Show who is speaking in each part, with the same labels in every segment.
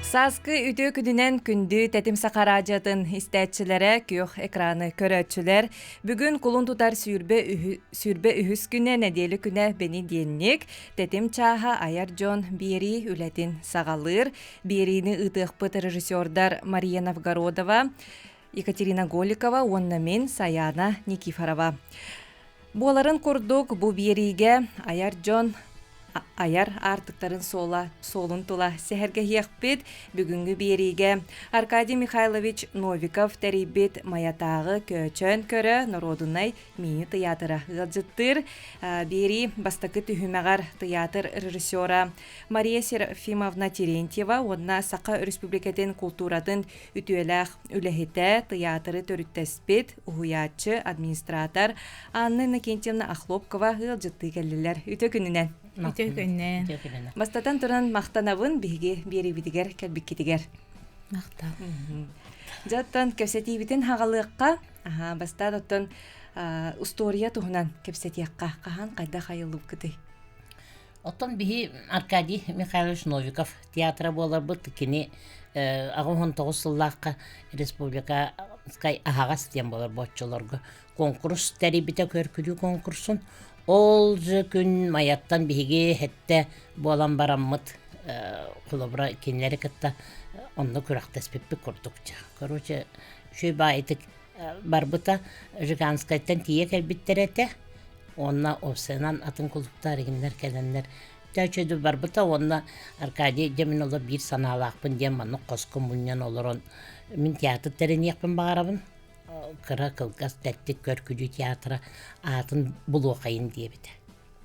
Speaker 1: Саскы үтө күнінен күнді тәтім сақаражатын истәтчілері күйөх экраны көрөтчілер. Бүгін кулун тутар сүйірбе үхіс күне нәделі күне бені деннік. Тәтім чаға аяр жон бері үләтін сағалыр. Беріні ұтықпыт режиссердар Мария Новгородова, Екатерина Голикова, онна мен Саяна Никифорова. Боларын көрдік бұ беріге аяр артықтарын солын тұла сәхерге еқпет бүгінгі беріге Аркадий Михайлович Новиков тәрейбет маятағы көчөн көрі Народунай мини театры ғылжыттыр. Бері бастықы түхімеғар театр режиссера Мария Серафимовна Терентьева, онна Сақа Республикатын культуратын үтуеләқ үләхеті театры төріттәспет ұхуятчы администратор Анна Иннокентьевна Ахлопкова ғылжытты кәлілер үті күнінен. Бастатан туран мақтанабын биге бери битигер кәлбиккетигер.
Speaker 2: Мақта.
Speaker 1: Жаттан көпсетибитин хағалыққа, бастатан устория туһунан көпсетиякка кахан кайда хайылып кыты.
Speaker 2: Оттон биһи Аркадий Михайлович Новиков театра болар быт кини агын 19 сыллакка республика скай агас тем болар боччолорго конкурс терибите көркүлүү конкурсын ол же күн маяттан биһиге хетте болан бараммыт кулобра кинлери кытта онно күрактеспеппи курдукча. Короче, шөй баайтык барбыта Жиганскайттан тие келбиттерете, онна овсенан атын кулуктар игиннер келеннер. Тәчөдү барбыта онна Аркадий демин олар бир санаалаақпын дем манны қосқы мұньян оларон. Мен театр терен еқпін бағарабын. Кыра кылгас тәттік көркүлі театра атын бұл оқайын дебеді.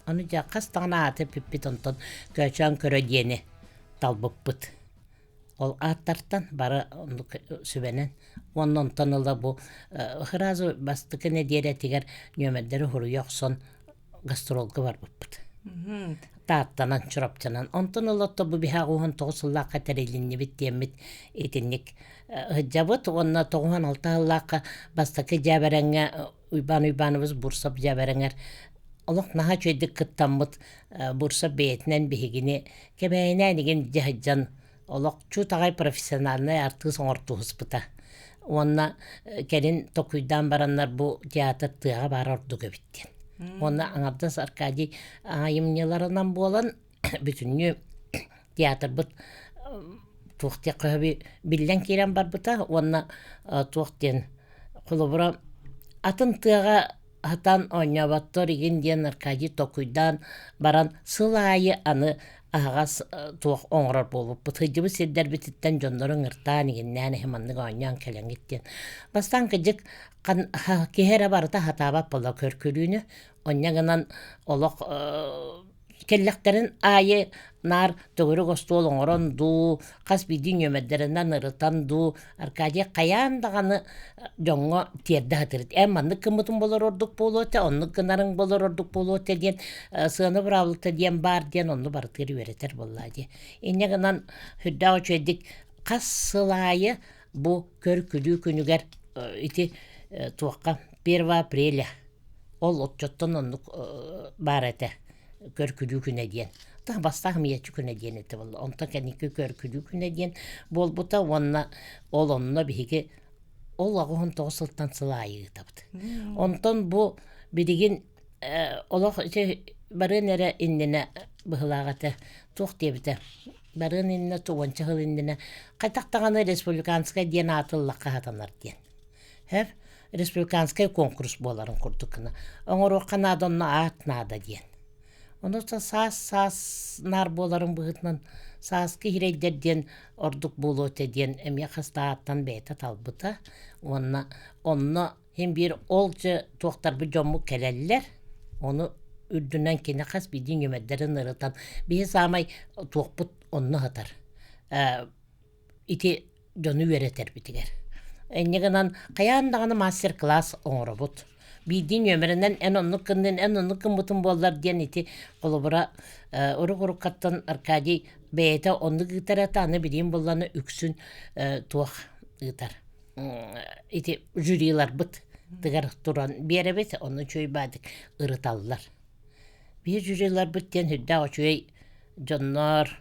Speaker 2: Оны жа қастағына аты пиппит онтон көчан көрі дені талбыппыт. Ол аттартан бары сүбенен. Оннан тонылы бұл хыразы бастықыны деретігер нөмәдері хұру yoqson гастролғы бар бұппыт. Тааттанан чұрапчанан. Онтон олатта бұл бихағуын 9 сыллаққа тәрелінні біттемет етіннік. Жабыт, онна 96 сыллаққа бастықы жабараңа уйбан-уйбаныбыз бұрсап жабараңар. Олық наға чөйдік кыттамыт бұрсап бейетінен бігіне кебәйінә деген жахыджан. Олық чутағай профессионалны артығы соңортуғыз бұта. Онна кәрін токуйдан баранлар бұл театр тыға бар орды көбіттен. Онна аңардас Аркадий аңайымнеларынан болан бүтінні театр бұт туқтия қөбі білден керен бар бұта. Онна туқтен құлыбыра атын тыға атан ойнабаттор еген ден Аркадий токуйдан баран сылайы аны ағас туақ оңырар болып бұт. Хыджыбы седдер бітіттен жондарын ұртан егеннән әхіманның ойнан кәлен кеттен. Бастан кәжік кехері барыта хатабап бола көркіліні. Оннағынан олық келләқтерін айы нар төгірі қостуол оңыран ду, қас бейдің өмәддерінен ұрытан ду, Аркадий қаяндағаны жоңға терді хатырыд. Әманны кымытын болар ордық болу өте, онны кынарын болар ордық болу өте ден, сыны бұравылты ден бар ден, онны барытыры өретер болла де. Еннағынан хүдда өчедік қас сылайы бұ көркілі күнігер ити туаққа 1 апреля. Ол отчоттан онны бар әті көркілі күні ден. Тағы бастағы миячы күні ден еті бол. Онта кәнекі көркілі күні ден бол бұта, ол онына бігі ол ағы 19 сылттан сылайы табыды. Онтан бұл біреген олақ барын әрі иннені бұғылағаты тоқ дебіті. Барын иннені туғанчы ғыл иннені қайтақтағаны республиканскай ден атыллаққа атанар ден. Хәп республиканскай конкурс боларын күрдікіні. Оңыр оқан адамна атнада ден. Онысы сас нар боларын бұғытынан сас кейрейдерден ордық болу өтеден әме қаста аттан бәйті талбыта. Онына hem bir olca тоқтар бір жомы кәләлілер. Оны үрдінен кені қас бейдің өмәддерін ұрытан. Бейі самай тоқпыт онны ғатар. Ити жону өретер бітігер. Әнегінен қаяндағаны мастер-класс оңыры бұд. Бейдің өмірінен ән онны кымбытын болар ден ити қолыбыра ұрық қаттан Аркадий бәйті онны ғытар атаны білейін боланы үксін туақ ғытар. Ити жюриялар бұд дығар тұран беребет, оны чөй бадық ұрыталылар. Bir jüriler bitten hüdda o çöy jonlar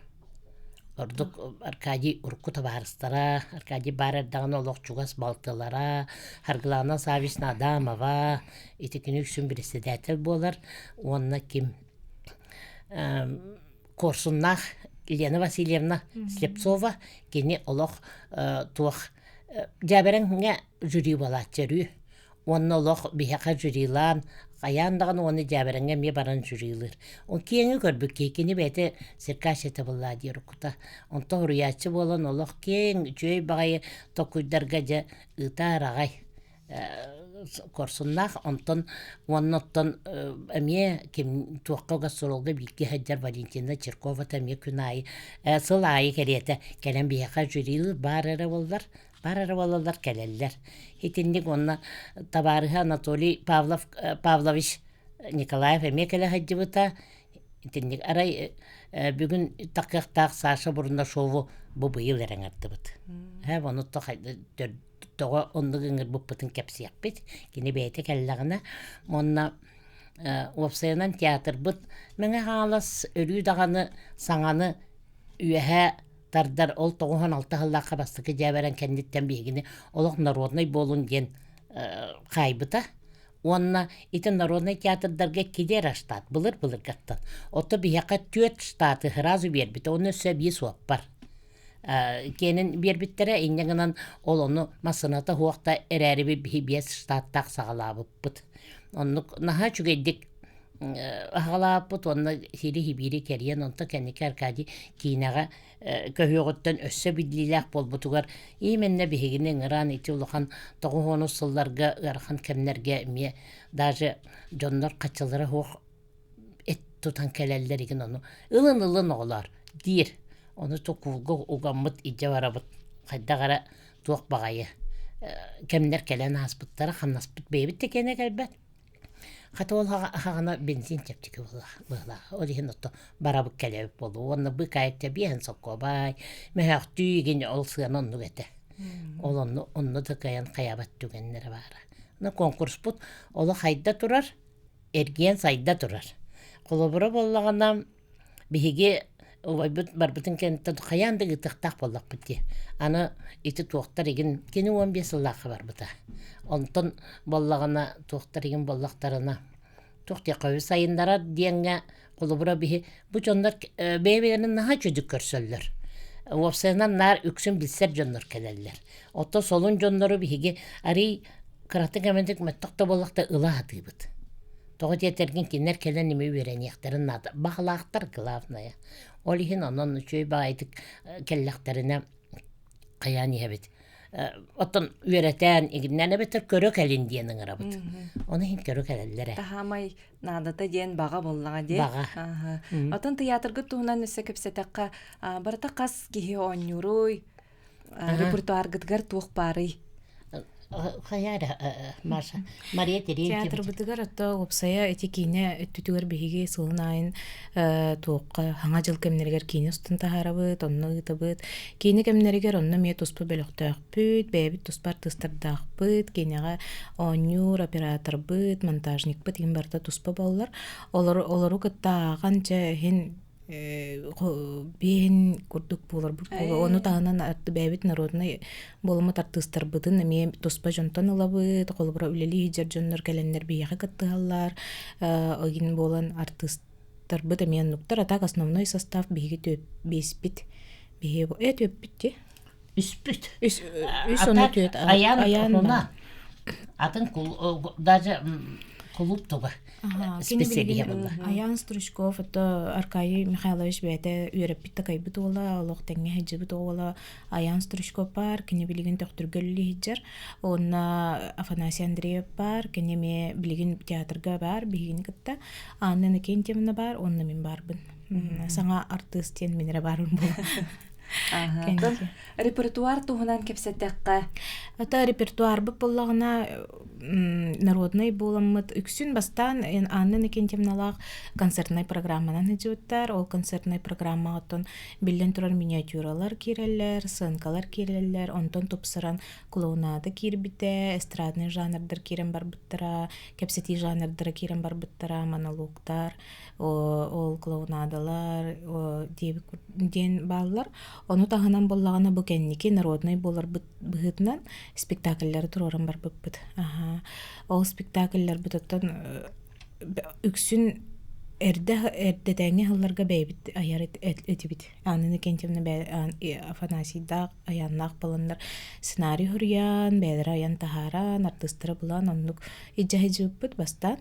Speaker 2: Ордук Аркадий урку табарыстара, Аркадий барырдаган олох чугас балтылара, Харглана Савична Адамова, итикини үксүн председатель болар, онна ким Корсуннах Елена Васильевна Слепцова, кини олох туох жабереңге жюри балачыры. Онна олох бихака жюрилан, Аяндаган оны жабереңге ме баран жюрилер. Он кеңи көрбүк кекини бете сиркашета булла дирукта. Он торуячы болон олох кең жөй багай токуйдарга жа ытарагай. Корсуннах онтон онноттон эме ким туаккага соролду бикки хаджар Валентина Черкова таме күнай сылай керете келен бияка жюрилер барары болдар. Барары болалар келелер. Хитинник онна табарыхы Анатолий Павлович Николаев эме келе хаджыбыта. Хитинник арай бүгүн такыктак Саша бурунда шоу бу быйыл эреңердибит. Оны тоға ондығыңыр бұппытын кәпсияқ бет. Кені бәйті кәллағына. Онна опсайынан театр бұд. Мәңі ғалас өрі дағаны саңаны үйәхә тардар ол 96 ғыллаққа бастықы жәбәрін кәндеттен бейгіні олық народный болын ген қайбыта. Онна итін народный театрдарға кедер аштат, бұлыр қаттан. Оты бияқа 4 штаты ғыразу бербіті, оны сөбе суап бар. Кенин бербиттере иннегенен ол оны масыната хуакта эрәриби бибес штаттак сагалабыппыт. Онны наха чүгеддик агалабыппыт, онны сири хибири кериен онта кенники Аркадий кинага көһөгөттөн өссө бидлилак болбутугар именне бигинен ыран ити улахан 90 сылларга гархан кемнерге ме даже жоннор качылары хуак эт тутан келеллер иген оны ылын олар дир. Оны токулго угаммыт ije барабыт. Хайдагара туак багайы. Кемнер келен аспыттара хамнаспыт бейбит текене келбет. Хата ол хагана бензин чептики була. Олихин отто барабык келебит болду. Онны бу кайыкта биен соккобай. Мехак түйген ол сыган онну кете. Ол онну да каян каябат түгеннері бара. Оны конкурс бут. Олы хайда турар. Эрген сайда турар. Колобура боллагана биһиге барбытын кенттен қаяндығы тықтақ болақ бітте. Аны ити туақтар еген кені 15 лақы бар бұта. Онтын боллағына туақтар еген боллақтарына туқте қауы сайындара дейінге қолыбыра бігі бұ жондар бейберінің наға чөдік көрсөллер. Опсайынан нар үксін білсер жондар келелер. Отто солын жондары бігі арый қыратын кәмендік мәттіқті боллақта ұла атығы бұд. Тоғы тетерген кенер келен неме верен яқтарын бағылақтар главная. Олихин онын чөй бағайдық келлақтарына қаян ебет. Оттон үйретен егіннен әбеттір көрі кәлін дейінің ұрабыд. Оны хин көрі кәлелері.
Speaker 1: Тахамай надата дейін баға боллаға дей?
Speaker 2: Баға.
Speaker 1: Оттон театрғы туғынан өсі көпсетаққа барыта қас кеге онюруй, репертуаргыдгар туық барый.
Speaker 2: Хаяра Маша Мария Терентьевна
Speaker 3: театр бытыгар отто опсая эти кине өттүтүгөр биһиги сылын айын туокка хаңа жыл кемнергер кине устун тахарабыт онно ытыбыт кине кемнергер онно мие туспа бөлөктөкпүт бэбит туспар тыстардакпыт кинега онюр оператор быт монтажник быт ин барда туспа боллар олору кыттааганча хин бен курдук болар оны тағынан арты бәбит народный болымы тартыстар бытын эме тоспа жонтон ылабыт колбура үлели жер жоннор келеннер бияга кыттыаллар огин болан артисттар быт эме нуктар а так основной состав биги беспит биги төппүт
Speaker 2: Үспүт.
Speaker 3: Үс оны төт
Speaker 2: аян атын даже клуб туга. Специалия была.
Speaker 3: Аян Стручков это Аркадий Михайлович бәте үйрәппит такайбыт ола, олох тәңге хаҗыбыт ола. Аян Стручков бар, кене билеген тохтургөлли хиҗар. Онна Афанасий Андреев бар, кене ме билеген театрга бар, билеген кытта. Анна Кентьевна бар, онна мен барбын. Саңа артист ен менре барбын бу. Кэнки.
Speaker 1: Репертуар туһунан кепсеттекка.
Speaker 3: Это репертуар бу боллагына народный боламмыт үксүн бастан анын экентемналак концертный программанан хыжыттар. Ол концертный программа оттон билен турар миниатюралар киреллер, сынкалар киреллер, онтон тупсыран клоунада кирбите, эстрадный жанрдар кирен барбыттара, кепсети жанрдара кирен барбыттара, монологтар, ол клоунадалар, ден баллар. Ону таханан боллагына бу кенники народный болар быһытынан спектакльлер тураран барбыппыт. Ол спектакльлер бутаттан үксүн эрдетеңе хылларга бэйбит аяр этибит. Анын кентемне Афанасийда аяннак баландар сценарий хурьян, бэдер аян тахаран, артыстары булан оннук иджахыжыппыт бастан.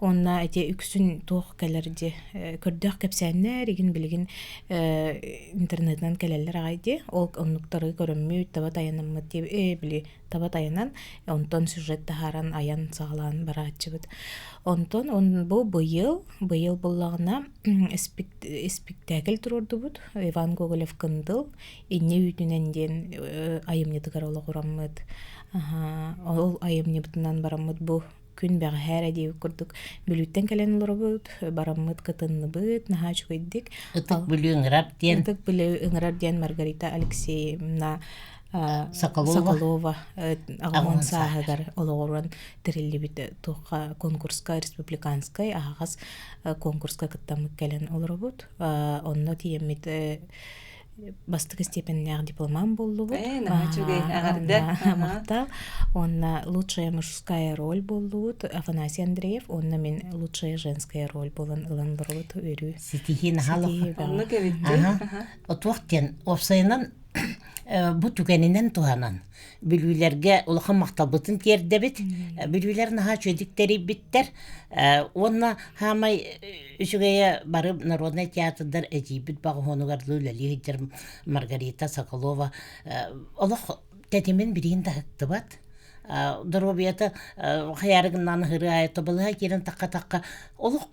Speaker 3: Онна эти үксүн туох келерди көрдөх кепсәннәр иген билген интернеттан келелер агайды. Ол оннуктары көрөммү табат аянаммыт деп били табат аянан онтон сюжет тахаран аян сагалан барачыбыт. Онтон бу быйыл боллагына спектакль турурдубут. Иван Гоголев кындыл инне үтүнен ден айымнетыгар олагураммыт. Ол айымнетынан бараммыт бу күн бәгә һәр дип күрдүк. Бүлүттен кален олорбут, бараммыт кытынныбыт, наха чуйдык.
Speaker 2: Ытык бүлү
Speaker 3: ыңрап ден Маргарита Алексеевна
Speaker 2: Соколова
Speaker 3: агамон сагар олорон терилибит туха конкурска республиканскай агас конкурска кыттамык келен олорбут. Онно тиемит бастык степеннер дипломан болдубут. Мактал. Онна лучшая мужская роль болдубут. Афанасий Андреев. Онна мен лучшая женская роль болан ылан болдубут.
Speaker 2: Ситихин халык. Отуактен опсайынан бу түгенинен туһанан бүлүләргә улахан макталбытын тердебит. Бүлүләр наха чөдиктери биттер. Онна хамай үчүгәя барып народный театрдар эҗибит багонугар лүләли Маргарита Соколова. Аллах тәтимен бирин тахтыбат. Дробията хаярыгынан хырайты булга кирен такка олук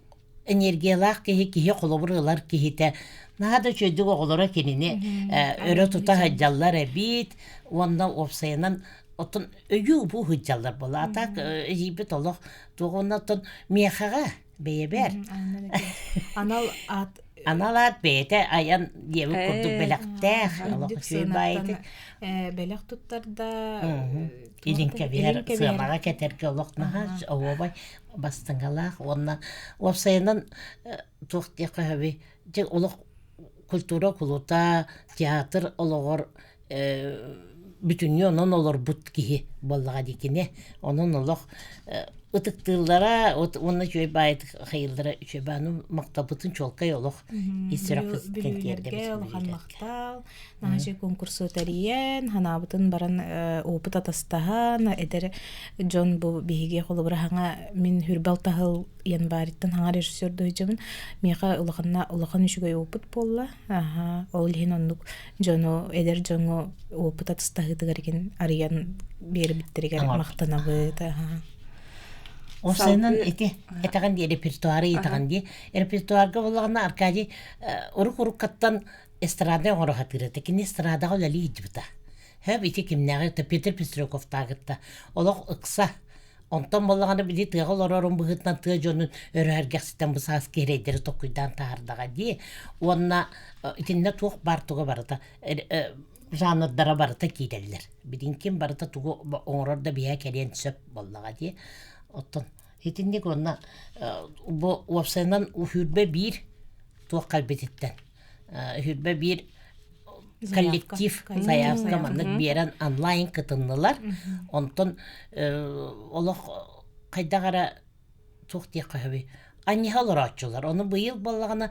Speaker 2: энергиялар кихи колобурлар кихите. Нада чөйдүг оголора кенини өрө тута хаджаллар бит, онда опсайынан отун өйү бу хаджаллар бола. Атак эжибит олох тугуннатон мехага бейбер. Аналат бейте аян дебі курдук белектех, олох шүйбайды.
Speaker 3: Белек туттарда
Speaker 2: Илинке бер сыамага кетерге олохнаха овобай бастыңгалах. Онна опсайынан туқтеқы хөбі. Жек олох культура кулута, театр олоғыр бүтүнү онон олор бут кихи боллага дикине. Онон олох ытыктыылара, онна жөйбайт хайылдара жөйбану мактабытын чолкай олох исирак
Speaker 3: кентиерге олохан мактал, нахажи конкурсу тариен, ханабытын баран опыт атастахан, эдер Джон бу биһиге холобрахаңа мин хүрбал тахыл янбариттан хаңа режиссер дойжабын, мияка улахан үшүгөй опыт болла. Ол хин оннук Джону, эдер Джону опыт атастахыдыгарген ариян бери биттеригер мактанабыт.
Speaker 2: Осынан этаган ди репертуары этаган ди репертуарга болгона Аркадий урук каттан эстрада горохатыры текин эстрадага лали итбита. Хәб ити кимнәгә Петр Пестряков тагытта. Олох ыкса онтон болгона били тыгалорорун быгытнан тыга жонун өрәргәситен бу сас керейдер токуйдан таардага ди. Онна итинне тук бартуга барата. Жанрдара барата киделлер. Бидин ким барата тугу оңрорда бия келен сөп боллага ди. Оттон хитинник онна бу опсайнан хүрбе бир туак калбетиттен. Хүрбе бир коллектив заявка маннык берен онлайн кытыннылар. Онтон олох кайдагара туктек кабы. Аннихалар ачылар. Оны быйыл боллагана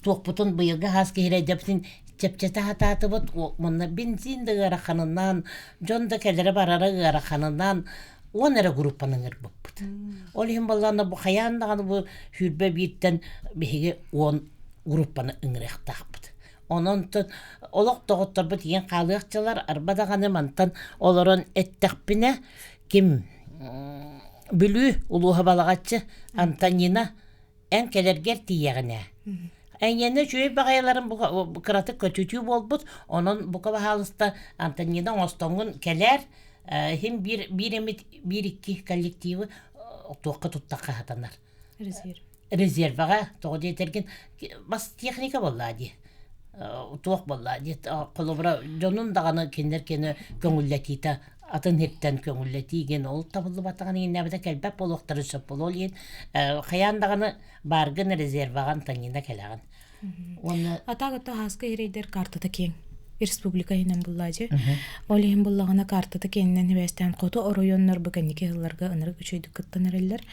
Speaker 2: туакпутун быйылга хас кередептин чепчета хататы бут монна бензин дагара ханынан, жонда келере барара гара ханынан онера группаның ырбыппыт. Ол хим баллана бу хаяндаганы бу хүрбе биттен беге 10 группаны ыңрыктакпыт. Ононтон олок тоготтор деген калыакчылар арбадаганы мантан олорон эттекпине ким бүлү улуха балагачы Антонина эн келергер тиягыне. Әйнені жөй бағайларын қыраты көтүтүү болбут, onun бұқа бағалыста Антонидан Остоңын келер, хем bir iki коллективі тоққа тұттаққа хатанар. Резерваға тоғы детерген бас техника болла де. Тоқ болла де. Қолыбыра жонын дағаны кендер кені көңілләтейті атын хеттен көңілләтейген ол табылы батаған ең нәбіде кәлбәп болуқтары сөп болу олейін. Қаяндағаны барғын резерваған таңында кәліған.
Speaker 3: Атағытта хасқа ерейдер картата кең. Республика инен буллажы. Олейін буллагана картата кеннен хебестен қоты оройоннар бұғанеке ғыларға ыныры күчөйді кыттанарылар.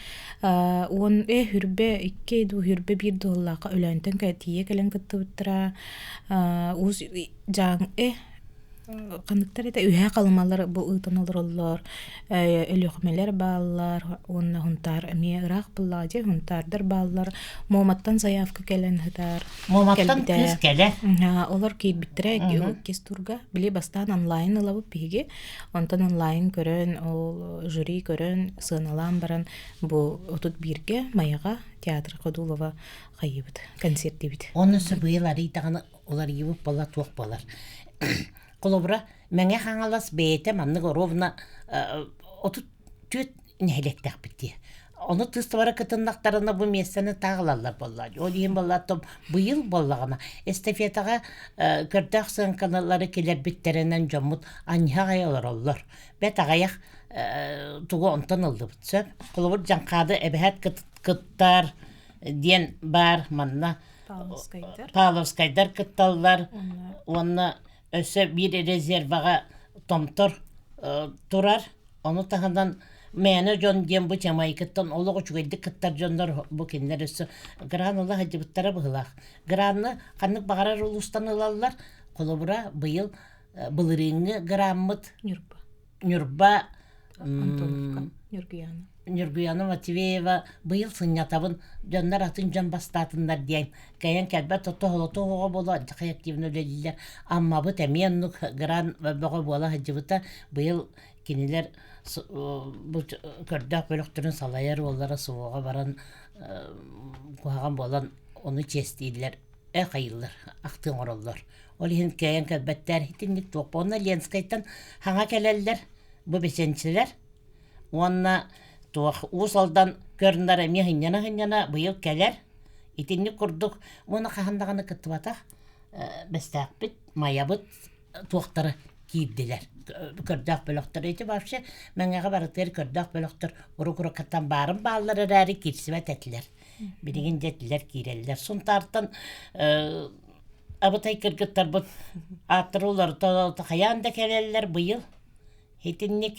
Speaker 3: Он хүрбе, икке ду хүрбе бір доллаға өләнтен кәтие кәлен кытты бұттыра. Уз жаң қандықтар ете үйе қалымалар бұл ұйтан олар олар, өліқмелер балалар, онына хүнтар, әме ұрақ бұллады, хүнтардар балалар, моматтан заявка кәлін хүтар.
Speaker 2: Моматтан күз кәлі?
Speaker 3: Олар кейт біттірі, кес турға, біле бастан онлайн ұлабып бейге, онтан онлайн көрін, ол жюри көрін, сығыналан баран, бұл отут бірге маяға театр қодулова қайыбыд, концерт дебіді.
Speaker 2: Онысы бұйыл аритағаны олар ебіп бала туақ болар. Қолыбыра, мәңе қаңалас бәйті манның ровна оту төт нәйлеттәк бітті. Оны тұстывара кытыннақтарына бұл местені тағылалар болады. Ол ең болаттым бұйыл болағына. Эстафетаға көрдәқ сыңқаналары келер біттерінен жомыт аньға ғайалар олар. Бәт ағаяқ туғы онтан олды бұтсып. Қолыбыр жаңқады әбәхәт кыттар ден бар манна. Павловскайдар кытталар. Оны өсі бір резерваға томтор тұрар. Оны тағынан мәні жон ден бұ Жамайкаттан олығы жүгелді кыттар жондар бұ кендер өсі. Гран олы хадибыттары бұғылақ. Гранны қанық бағарар ұлыстан ұлалар. Қолыбыра бұйыл бұлырыңы граммыт Нюрба
Speaker 3: Антоновка,
Speaker 2: Нюргуяна Матвеева бұйыл сынятабын жондар атын жон бастатындар дейін. Кәйен кәлбәт тұты оға болу адықы активін өлелілер. Амма бұт әмен нүк гран бұға бола хадибыта бұйыл кенелер көрдәк бөліктірін салайыр олары суға баран қуаған болан оны честейділер. Қайылыр, ақтың оралар. Ол ең кәйен кәлбәттер хитінлік тоқ. Оны Ленскайттан хаңа кәлелер, бұ бесеншілер. Онна туақ уыз алдан көрінлері мехінена бұйыл кәлер. Итінлік күрдік. Оны қағандағаны күтті батақ. Бәстәқ біт, мая бұт туақтары кейіпділер. Көрдәқ бөліқтір. Еті бапшы, мәңеға барықтар көрдәқ бөліқтір. Ұры-құры қаттан барын бағылары әрі керсіме тәтілер. Біреген жәтілер кейрелілер. Сұнтартын абытай кіргіттар бұд аттырулар қаянда кәлелілер бұйыл. Хетіннік.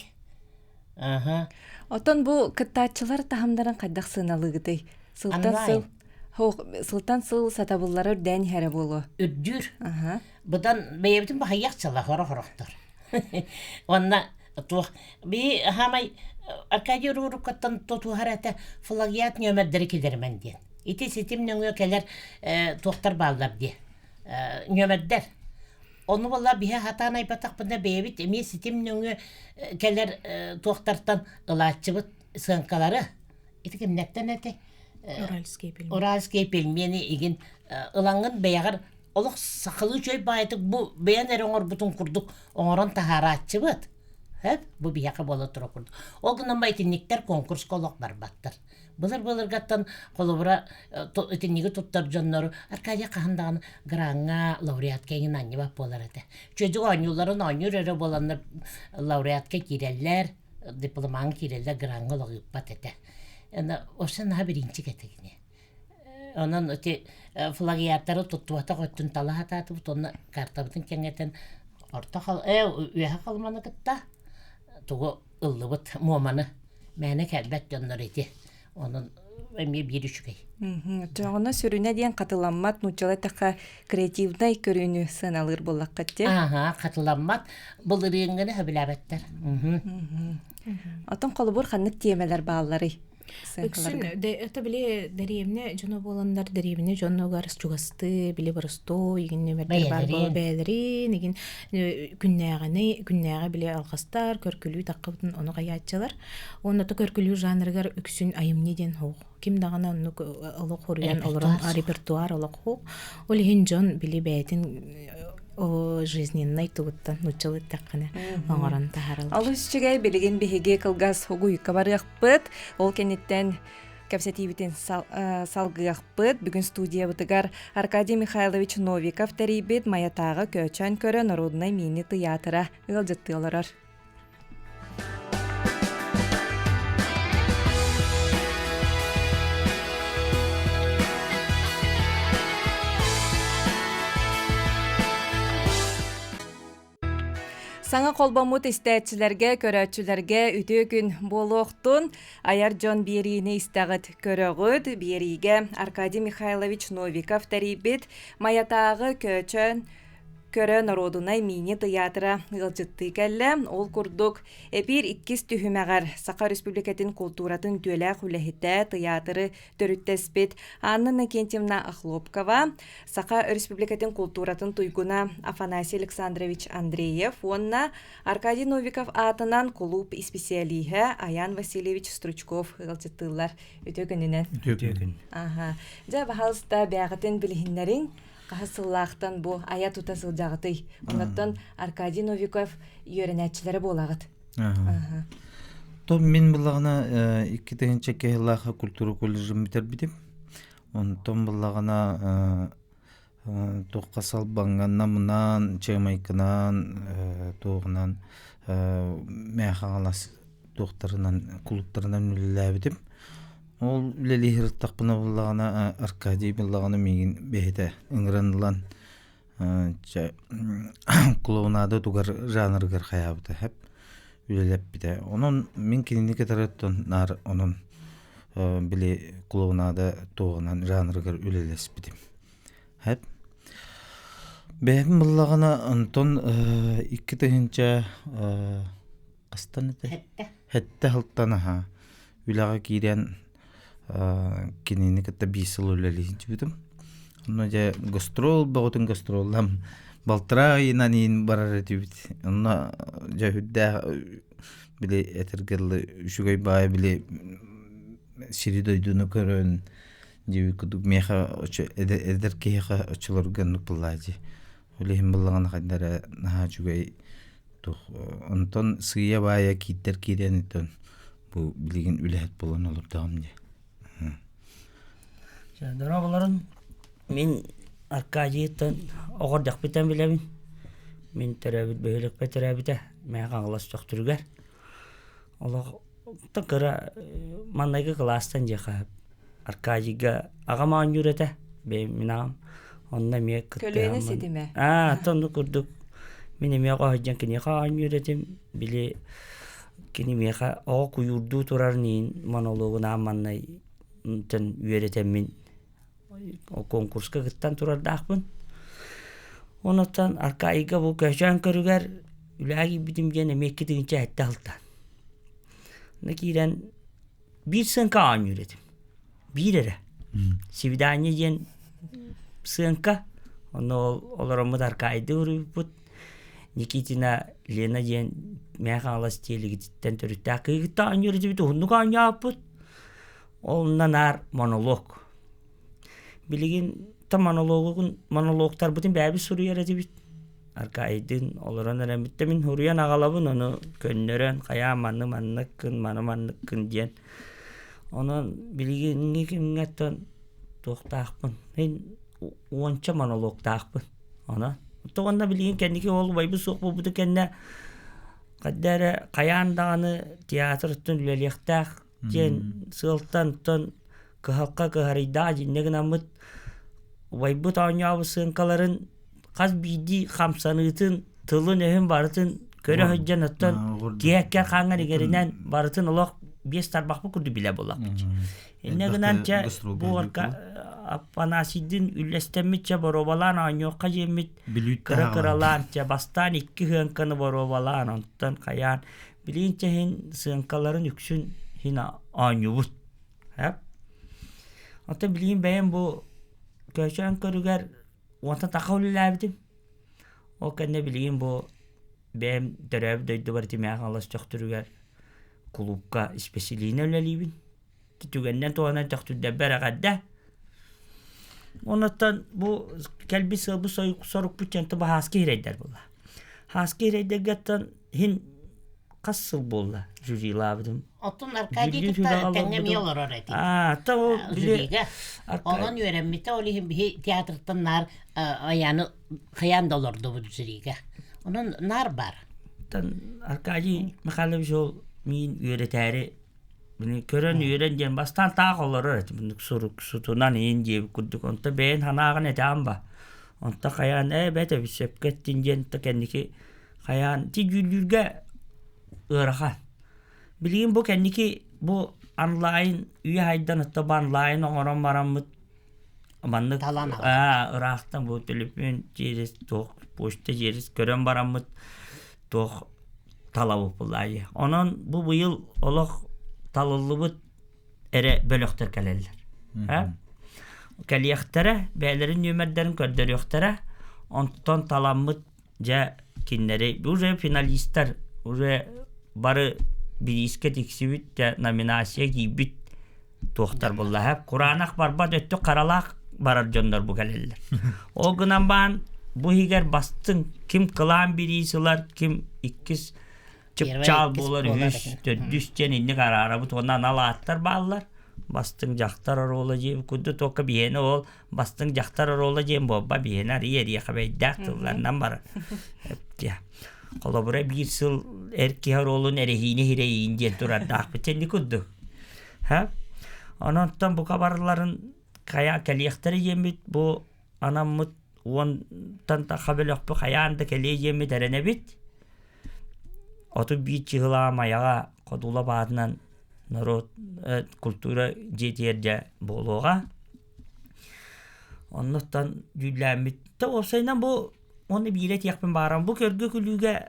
Speaker 1: Отон бұл кыттачылар тахамдарын қайдақ сыналығыдай. Сылтан сыл сатабыллары үрдән әрі болу.
Speaker 2: Үрдүр. Бұдан бәйебдің бағаяқ чала қора-қорақтар. Онна туақ. Бей хамай Аркадий Рурукаттан тұтуғар әті флагиат нөмірдері кедермен ден. Ити сетім нөңі кәлер туақтар балдар де. Нөмірдер. Оны болла бия хатан айбатақ бұнда бейбіт еме сетім нөңі кәлер туақтартан ұлатчыбыт сыңқалары. Ити кімнәттен әті? Уральский пельмені еген ылаңын бәяғыр олық сақылы жөй байытық бұл бәян әрі оңыр бұтын құрдық оңырын тахаратчы бұд. Бұл бияқы бола тұра құрдық. Ол күнін байтынніктер конкурс қолық бар баттыр. Бұлыр-бұлырғаттан қолыбыра өтіннегі тұттар жонлары Аркадия қағындағын гранға лауреат кәйін анны бап болар әді. Чөзі анюларын анюр әрі боланыр лауреатқа керелер, дипломан керелер гранға лауреат бат әді. Осы наға бірінші кәтігіне. Онын өте флагиаттары тұттуата қойттын тала хататы бұт, оны картабытын кәңеттен орта қал, үйе қалманы кітта. Тұғы ұлы бұт, моманы, мәні кәлбәт жонлар еті. Onun әме бері шүгей.
Speaker 1: Жоғына сүріне дейін қатыламмат нұчалы тақа креативдай көріні сыналыр болақ қатте?
Speaker 2: Қатыламмат бұл реңгіні хөбіләбәттер.
Speaker 1: Отын қолы бұр қанық темелер бағалары
Speaker 3: Өксүн это биле дериемне жоно боландар дериемне жоногар чугасты биле барысто игинне бердер бар
Speaker 2: Бәйләрен.
Speaker 3: бәйләрин игин күннәгә биле алгастар көркүлүү таккыбытын оны гаячалар. Онда көркүлүү жанргар өксүн айымне ден хо. Ким дагана onu олог хоруян олорон репертуар олог хо. Ол хин жон биле бәйтин о жизненный туттан нучылы таккана оңорон тахарыл.
Speaker 1: Алысчыгай билеген биһиге кылгас хугуйка барыахпыт. Ол кенеттен кәпсәтибитен салгыахпыт. Бүгін студия бытыгар Аркадий Михайлович Новиков тәрибет маятағы көчөн көрі народный мини театра ылжытты оларар. Саңа қолбамут истәтчілерге, көрәтчілерге үті күн болуқтун аяр жон бериіне истәғыт көріғыд бериге Аркадий Михайлович Новиков тәрибет маятағы көчөн көрі народунай мини театра ылжытты кәлі. Ол күрдік эпир 2 түхімәғар Сақа Республикатын культуратын төлі құләхетті театры төріттеспет Анна Накентьевна Ахлопкова, Сақа Республикатын культуратын туйгуна Афанасий Александрович Андреев, онна Аркадий Новиков атынан клуб специалиһе Аян Васильевич Стручков ылжыттылар. Өте күнінен. Ага. Жа бағалыста бәғытын білігінлерін Қасыллақтан бұл ая тұтасыл жағытай. Онаттан Аркадий Новиков үйерінәтчілері болағыд.
Speaker 4: Мен бұлағына 2-тігінші кәйілаға культура колледжін бітер бітім. Онтан бұлағына тоққа салбанғанна мұнан, чаймайкынан, тоғынан, мәйхағалас тоқтарынан, клубтарынан үлілі бітім. Ол үлелі хирттақпына бұлағына Аркадий бұлағына меген бәйді ұңыранылан клоунады тугар жанргар хаябыты хәп үлелеп біді. Onun мен кенені кетараттын нар onun біле клоунады тоғынан жанргар үлелес бідім. Хәп бәйім бұлағына ұнтон 2-тігінші қастан еті? Хәтті хылттаны үлаға кейден кенені кітті 5 жыл өлелейінші бітім. Оны жа гастрол, бағытын гастроллам балтыра айынан ең барар әті біт. Оны жа хүдді біле әтіргерлі үшігай бай біле сири дойдуны көрін жеуі күдік меха әдір кейха очылырған нұпыллады. Олейін бұллаған қайдары наға жүгай онтон сыя бая кейттер кейден етін бұл білеген үләт болан olur дағым де.
Speaker 5: Дұрабыларын мен Аркадиеттен оғырдақ бітен білемін. Мен тәрәбіт бөйлік бә тәрәбіті мәға ғылас жоқтырғар. Олық тұқыры маңнайғы ғыластан жеқа Аркадийға ағам ағын жүреті. Мен ағам онына мек күтті.
Speaker 1: Көліні седі ме?
Speaker 5: Тұнды күрдік. Мен емеға ғыджан кенеға ағын жүретім. Біле кенемеға оғы құйырду тұрар нейін монологын ағаманнай тін үйеретем мен конкурска гыттан турардақпын. Онаттан Аркадийға бұл көшен көрігер үләгі бітімген әмекке дегенше әтті алтан. Некейден бір сыңқа ағын үйретім. Bir әрі. Свидание ден сыңқа. Оны оларымыз Аркадийді ұрып бұд. Никитина Лена ден мәйқан алас телегеттен түрітті ақиғытта ағын үйретім. Тұғындық ағын яппыд. Олынан ар монолог. Билеген та монологтар бұтын бәбі сұруяр әді біт. Аркадийдің оларан әрәмітті мен ұруян ағалабын, оны көннерін, қая маннықын, маннықын ден. Оның билегенге кемгеттен тоқтақпын. Мен онша монологтақпын. Тоғанда билеген кәндеке ол байбы соқ бұбыды кәнне қаддәрі қаяндағаны театрыттың үлелектақ ден сылттан тұн кыхалқа кыхарайда жиннеген амыт вайбыт аунябы сыңқаларын қаз бейді қамсанытын тылын өйін барытын көрі хөджен ұттын киәккер қаңар егерінен барытын олақ 5 тарбақпы күрді біле болақ. Еннеген анча бұл Афанасийдің үлестемітче боробалан ауñоққа жемет кыры-кыраланча бастан 2 хыңқаны боробалан онтан қаян білейінче хен сыңқаларын үксін хина ауñубут. Ата билейін бәйін бұл көшен көрігер онта тақаулы ләбдім. Ол кәнне білейін бұл бәйім дөрәбі дөйді бар демеғін алас жоқтырығар клубқа специалийін өлелейбін. Түгеннен туғанан жоқтырды бәрі қадда. Онаттан бұл кәлбі сылбы сорық бүтченті бұл хаски хирейдер бұла. Хаски хирейдер гәттан хин қас сыл болла жүрі лабдым.
Speaker 2: Отун Аркадий тәңе миолор орайты.
Speaker 5: Та ол
Speaker 2: Жүріге. Онын өйрәммете олихин бихи театрттан нар аяны қиян долорды бұл жүріге. Onun nar бар.
Speaker 5: Аркадий Михайлович ол мен үйретәрі Bunu körön öğrengen bastan tağ olur. Bunu suruk sutunan ince kurduk. Onta ben hanağın etamba. Onta kayan bete bir sepkettin jenta kendiki kayan ti güllürge ırakan. Bileyim bu kendiki bu online üye haydan hatta online oran maramut amanlık Irak'tan bu telefon ceris tok poşta ceris körön maramut tok talabı bulayı. Onun bu yıl olaq talıllıbıt ere bölöktür kaleller. Kaliyaktere beylerin nömerlerin kördür yoktara ondan talamıt ja kinleri uje finalistler uje barı bir isket iksibit ja nominasiya gibit tohtar bulla hep Kur'anak barbat öttü karalak barar jonlar bu kaleller. O günan ban bu higer bastın kim kılan birisiler kim ikis çal bolar üstü düşcen inni karara bu tondan alatlar ballar bastın jaktar olacağım kudu toka biyene ol bastın jaktar olacağım baba biyene yeriye kabay daktılarından var ya kolabora bir sıl erkeğe olun erehine hireyin diye durar dakbeten kudu ha ondan bu kabarların kaya kaliyakları yemit bu anamut ondan da kabelok bu kayanda kaliye yemit erene bit Otu bir çıhıla mayağa kodula bağından narod kultura jetiyerce boluğa. Ondan güllemmit. Da olsaydan bu onu bir ilet yakpın bağıran. Bu körgü külüge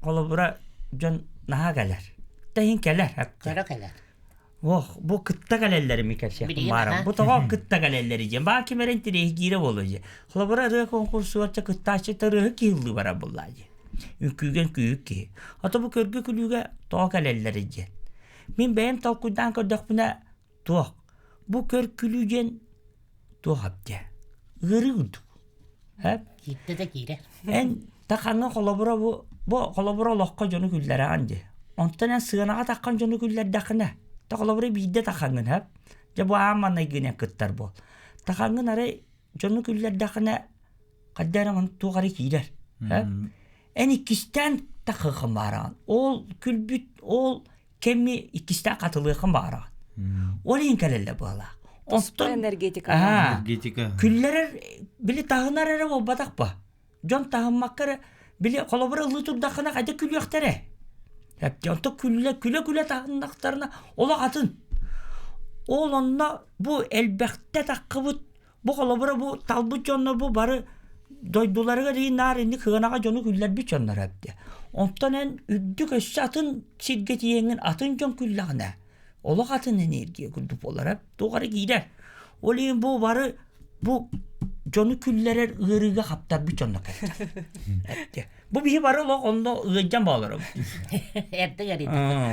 Speaker 5: kolabura can naha gelir. Dahin gelir.
Speaker 2: Kara gelir.
Speaker 5: Bu kıtta gelirleri mi kaç yakpın bağıran. Bu tabi kıtta gelirleri diyeceğim. Baki merenti rehgire bolacak. Kolabura rıha konkursu varca kıtta açıkta rıha ki yıllı bara bolacak. Ükügen küyük ki. Hatta bu körgü külüge toğa gelirleri diyeceğim. Min benim talkudan kadar buna toğa. Bu kör külügen toğa hapte. Gırı uyduk. Hep.
Speaker 2: Gitti de girer.
Speaker 5: En takanın kolabura bu kolabura lokka jonu küllere anca. Ondan en sığınağa takan jonu küller dakına. Ta kolabura bide takanın hep. Ja bu amanay güne kıttar bol. Takanın araya jonu küller dakına kaddaramın toğarı girer. Hep. En ikisten takıqın baran. Ol külbüt, ol kemi ikisten katılığın baran. Ol inkelelle bağla.
Speaker 1: Tospa energetika.
Speaker 5: Energetika. Küllerer, bili tahınar ere o badak ba. Jon tahın makkara, bili kolabara ılıtur dakına kayda kül yaktere. Hep jonta küle tahınaklarına ola atın. Ol onna bu elbekte takıbıt, bu kolabara bu talbut jonlar bu barı doyduları deyin narinli kığınağa jonu küller bir çonlar hepti. Ondan en üddük öşü atın silgeti yengin atın jon küllağına. Olak atın enerjiye küldüp olar hep. Doğru gider. Olayın bu barı bu jonu küllerer ığırıga kaptar bir çonlar hepti. Bu bir barı olak onda ığırcan bağlarım.
Speaker 2: Erde garidi.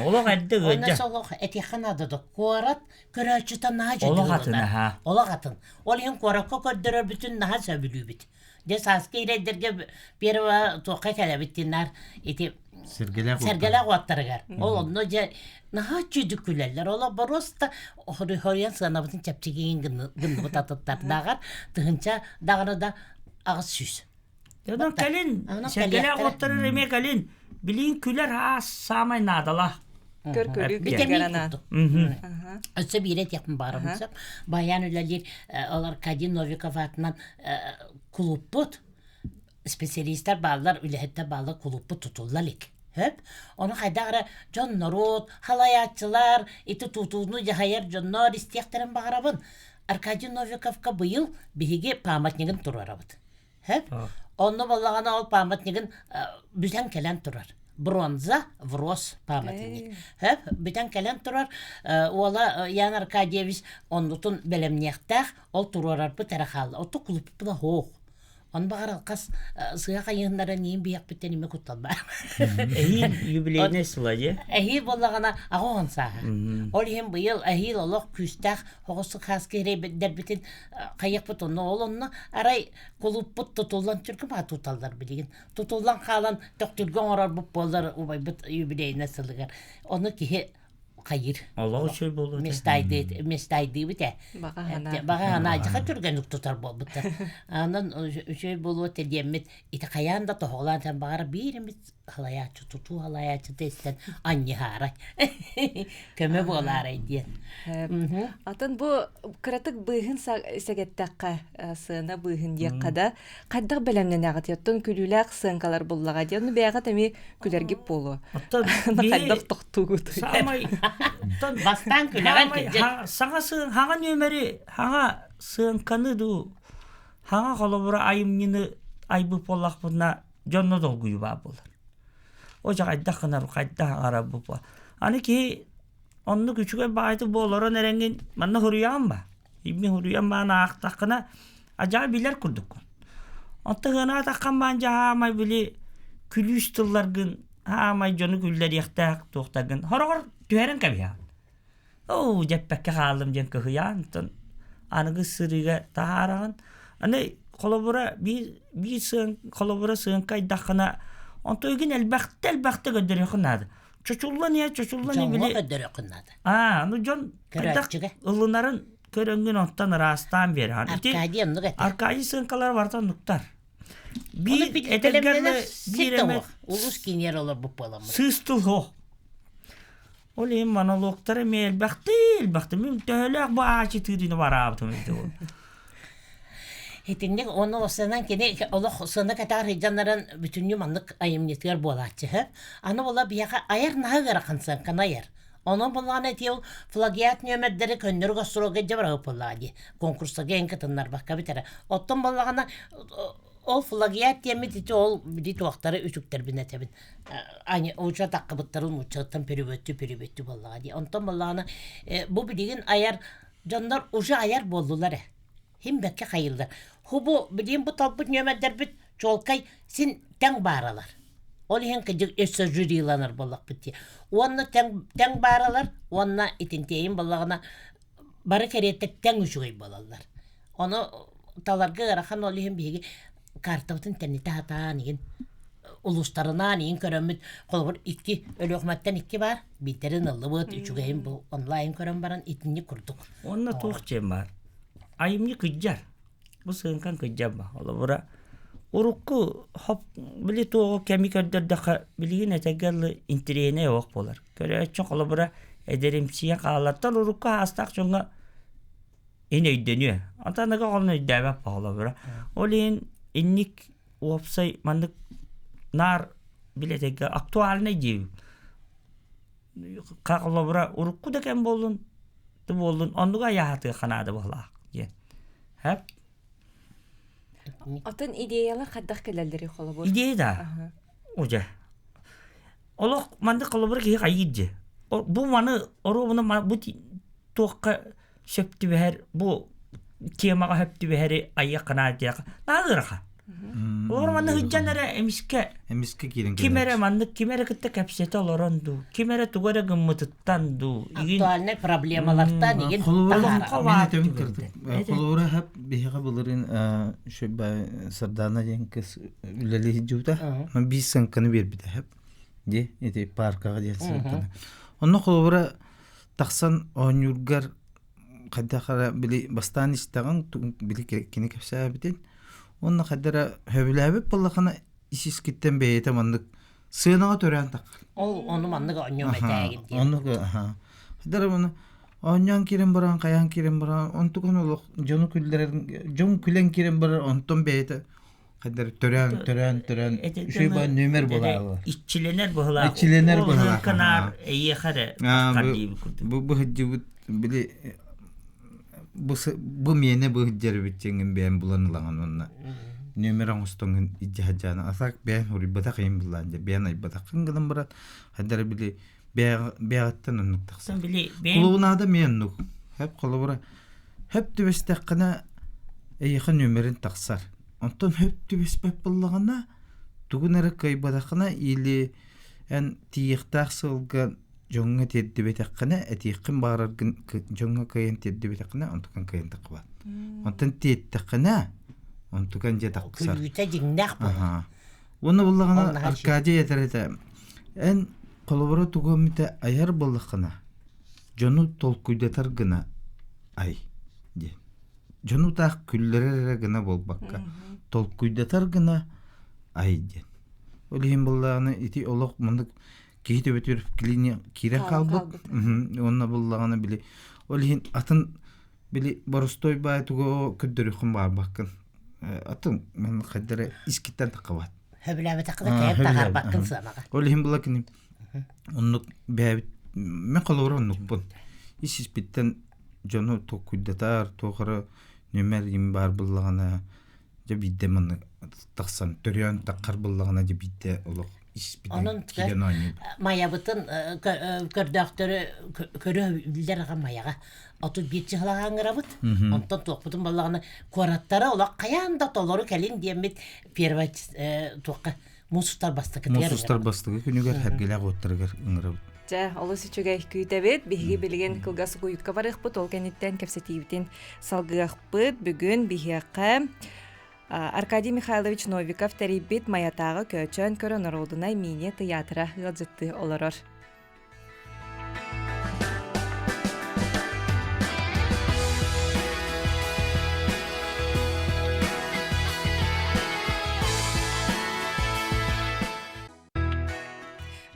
Speaker 5: Olak erde ığırcan.
Speaker 2: Ondan sonra etikan adı da kuarat kıraçıta naha jödü.
Speaker 5: Olak atın ha.
Speaker 2: Olak atın. Olayın kuarakka kördürür bütün naha söbülü bit. De saskıyla derge bir va toqa kala bittinler iti sergele quattargar. Onu je naha çüdüküller. Ola barosta horiyan sanabatın çapçıgin gındı tatattar dağar tığınça dağını da ağız süs.
Speaker 5: Yadan kalin sergele quattarır eme kalin. Bilin küller ha samay nadala.
Speaker 1: Körkülük
Speaker 2: gerana. Öse bir et yapın bağırmışım. Bayan öyleler olar Kadin Novikov adından kulüpbut. Spesyalistler bağlar ülehette bağlar kulüpbut tutullarlık. Hep. Onu haydağıra John Norot, halayatçılar, iti tutuğunu cahayar Johnlar istiyakların bağırabın. Arkadin Novikov'ka bu yıl bihige pamatnigin turarabıd. Hep. Onu ballağına ol pamatnigin büzen kelen turar. бронза врос памятник. Хөп, битен келен турар, ола Ян Аркадьевич оннутун белемнехтах, ол турарар бу тарахал. Оту клуб бу хоох. Он багар алкас сыга кайыннара нейин бияк биттен име кутталба.
Speaker 5: Эйин юбилейне сылады.
Speaker 2: Эхи боллагана агон саха. Ол хем быйыл эхи олох күстах хогосу хаскере дербитин кайык бутонно олонно арай клуб бут тутулдан түркү ба туталдар билген. Тутулдан калан токтургон орар буп болдар убай бут юбилейне сылыгар. Оны кихе кайыр.
Speaker 5: Аллах үчөй болду.
Speaker 2: Местайды бите. Багана ажыга түргөн тутар болбуттар. Анан үчөй болуп тедемет ите каянда тоголан багара биримит халаячы туту халаячы тестен анни харай. Көмө болары диен.
Speaker 1: Атын бу кыратык быйын сагеттакка сына быйын яккада каддаг белемнен агат яттон күлүлак сынкалар буллага дияны бяга теми күләргип болу. Каддаг токтугут.
Speaker 5: Самай
Speaker 2: Бастан күләгән
Speaker 5: сага сын хага нөмери хага сын каныду хага колобура айымнины айбы поллак буна жонно долгуй ба болар. O jagayda kınar kayda ara bu. Ani ki onu küçük baydı boloro nerengin manna huruyam ba. İbni huruyam bana aktakına acayip biler kurduk. Onta gına takkan bence ha may bili külüstüllergin ha may jonu güller yaktak toktagın. Horor tüherin kabi ya. O ceppekke kaldım jen kıhyan ton. Anıgı sırıga taharan. Ani kolabora bir sığın kolabora sığın kayda kına onto gün elbette gödürüyor kınadı. Çocuğullah niye bile.
Speaker 2: gödürüyor kınadı.
Speaker 5: Anu John ılınların köröngün ontan rastan beri.
Speaker 2: Arkadiyen nık etti.
Speaker 5: Arkadi sınkalar vardan nuktar.
Speaker 2: Bir edegerle bir emek. Ulus kinyer olur bu palamı.
Speaker 5: Sığstıl ho. Olayım monologları mı elbette. Müntehölek bu ağacı tüydüğünü var abdım.
Speaker 2: Hetinlik onu olsadan kene Allah sana kadar heyecanların bütün yumanlık ayımnetler bolatçı. Anı bola bir yaka ayar naha garakansan kan ayar. Onu bolan etiyor flagiyat nömetleri köndür gastroga cebra poladı. Konkursa gen katınlar bakka bitere. Otton bolagana o flagiyat yemet iti ol bir tuakları üçükter binetebin. Aynı uça takkabıtların uçaktan periböttü boladı. Onton bolagana bu bilgin ayar canlar uca ayar boldular. Hem bekke kayıldı. Hubu bileyim bu talbut nömetler bit çolkay sin ten baralar. Ol hen kıcık össe jürilanır bolak bitti. Onna ten baralar, onna itinteyin bolagına barı kerettek ten üçügey bolallar. Onu talarga garakan ol hen bigi kartavtın tennite hata nigen uluslarına nigen körömüt kolbur iki ölökmetten iki var. Biterin ılıbıt üçügeyin bu online köröm baran itinni kurduk.
Speaker 5: Onna toğçem var. Ayımlı kıccar. Bu sığınkan kıccar mı? Ola bura. Urukku hop bili toğu kemikördür daka bilgin etegerli intiriyene yok bolar. Köre çok ola bura ederimsiye kalattan urukku hastak çonga ine ödeniyor. Antanıga olun ödevap ola bura. Oleyin innik opsay mandık nar bile tege aktualine diyor. Kak ola bura urukku da kem bolun. Bolun onduga yahatı kanadı bola. Hep
Speaker 1: Атын идеялар каддаг келелдери холобур.
Speaker 5: идея да. Oca. Олох манды колобур ки кайыдже. Bu manı onu bu toqqa şöptü beher bu kemaga höptü beheri ayya kanaatya. Nağırqa. Олар манны hıccanara emiske
Speaker 4: kirin.
Speaker 5: Kimere mandı kimere kitte kapsete olorandu. Kimere tugara gımıtıttandu.
Speaker 2: Aktualne problemalardan nigen
Speaker 4: Kolora hep bihiga bulurun şu sardana yenkes üleli juta. Bir sankanı bir de hep. Di eti parka diye sankanı. Onu kolora taksan onyurgar kadakara bili bastan istagan bili kini kapsa bitin. Onun kadar höbüləbib ballaqana işis gitten beyete mandık sığınağa tören tak.
Speaker 2: Onu mandık onyon etəgin diye.
Speaker 4: Onu kadar bunu onyon kirin baran kayan kirin baran ontukun oluq jon külen kirin baran onton beyete kadar tören şey ba nömer bolar.
Speaker 5: İççilener bolar.
Speaker 4: İççilener bolar.
Speaker 5: Kanar iyi xare.
Speaker 4: Bu hıcı bili bu mene bu hıccarı bitçengin ben bulanılan onunla. нөмер оңостон иджахаджана асак бен урибата кайын буллан же бен айбата кынгылым барат хаддар били бягаттан оннук такса
Speaker 2: Сон били бен
Speaker 4: кулуунада меннук хеп колобура хеп түбестеккана эйха нөмерин таксар онтон хеп түбеспеп буллагана тугунары кайбадакана или эн тиихтах сылга жоңга теддибетеккана этииккин баараргын жоңга кайын теддибетеккана онтукан кайын такбат онтон тиеттеккана онтукан же таксар
Speaker 2: күлүтэ жиңнах бу.
Speaker 4: Уны буллагана
Speaker 2: Онна хачи.
Speaker 4: Аркадий этерете. Эн колобора тугомите аяр буллакана. Жону толкуйдатар гына ай. Де. Жону так күллерere гына болбакка. Толкуйдатар гына ай де. Олихин буллаганы ити олок мындык кийте бетер клиния кире калбык. Онна буллаганы били. Олихин атын били боростой бай туго күддөрүхүн бар баккын. Атын мен каддары искиттен такабат.
Speaker 2: Хөбүләбе такыда кайып тагар баккын самага.
Speaker 4: Олихин булакын. Оннук бәбит мен колор оннук бун. Исис биттен жону токуйдатар тохара нөмер им бар буллагана же бидде мен таксан төрөн таккар буллагана же бидде олок ис
Speaker 2: Онун
Speaker 4: бидде килен ойнуп.
Speaker 2: Маябытын көрдөхтөрү көрөбүлдер маяга. Оту битчи халагаңырабыт. Онтон токпутун баллаганы кораттара ола каянда толору келин диемит первый тоққа мусустар бастыгы тер.
Speaker 4: Мусустар бастыгы күнүгөр хергеле готтыргыр ыңырып.
Speaker 1: Жа, олыс үчүгэй күйтебет, биһиги билген кылгасы куютка барыхпыт, ол кенеттен кепсетибитин салгыахпыт, бүгүн биһиакка Аркадий Михайлович Новиков терибит маятагы көчөн көрө народунай мини театра ылжытты олорор.